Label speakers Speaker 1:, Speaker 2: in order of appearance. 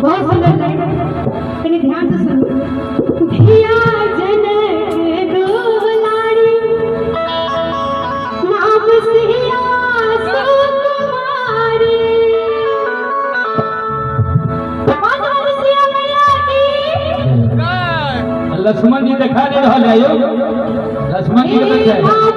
Speaker 1: बहुत सुंदर है, कहीं ध्यान से सुनो। धिया जन दुलारी नाम सिया सुकुमारी। सिया मैया की
Speaker 2: लक्ष्मण जी दिखा दे रहा है, लक्ष्मण जी
Speaker 1: नाम